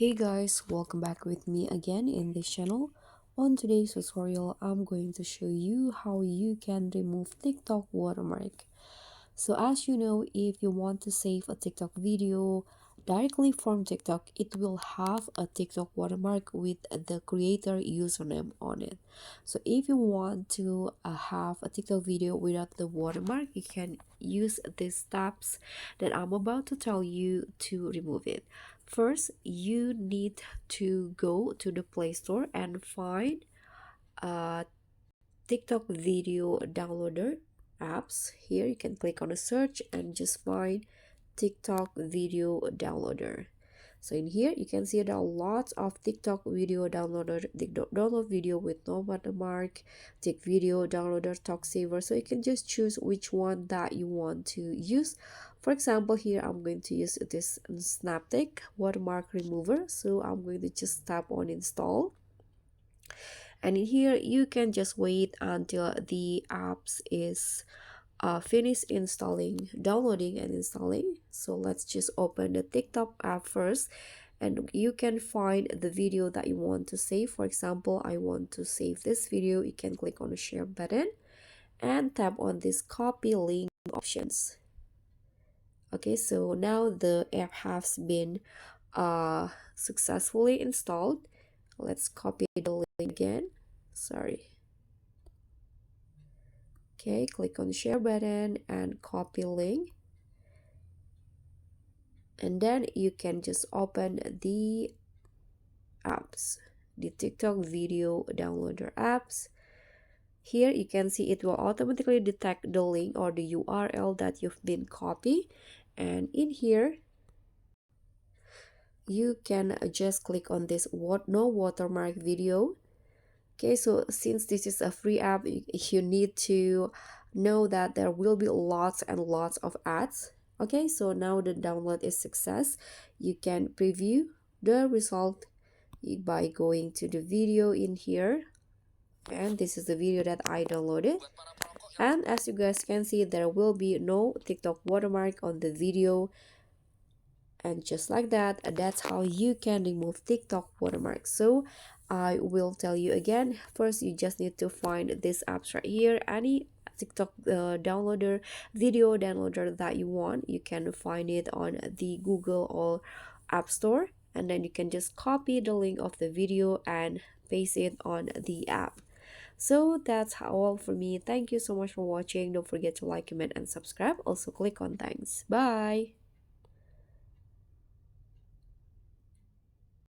Hey guys, welcome back with me again in this channel. On today's tutorial, I'm going to show you how you can remove TikTok watermark. So as you know, if you want to save a TikTok video directly from TikTok, it will have a TikTok watermark with the creator username on it. So if you want to have a TikTok video without the watermark, you can use these steps that I'm about to tell you to remove it. First, you need to go to the Play Store and find a TikTok video downloader apps. Here you can click on a search and just find TikTok video downloader. So in here you can see there are lots of TikTok video downloader, download video with no watermark, take video downloader, talk saver. So you can just choose which one that you want to use. For example, here I'm going to use this Snaptic watermark remover. So I'm going to just tap on install. And in here you can just wait until the apps is finished downloading and installing. So let's just open the TikTok app first, and you can find the video that you want to save. For example, I want to save this video. You can click on the share button and tap on this copy link options. Okay, so now the app has been successfully installed. Let's copy the link again. Sorry. Okay, click on the share button and copy link, and then you can just open the apps, the TikTok video downloader apps. Here you can see it will automatically detect the link or the URL that you've been copied, and in here you can just click on this no watermark video. Okay, so since this is a free app, you need to know that there will be lots and lots of ads. Okay, so now the download is success. You can preview the result by going to the video in here, and this is the video that I downloaded. And as you guys can see, there will be no TikTok watermark on the video. And just like that, that's how you can remove TikTok watermark. So I will tell you again. First, you just need to find this apps right here. Any TikTok video downloader that you want, you can find it on the Google or App Store, and then you can just copy the link of the video and paste it on the app. So that's all for me. Thank you so much for watching. Don't forget to like, comment, and subscribe. Also click on thanks. Bye.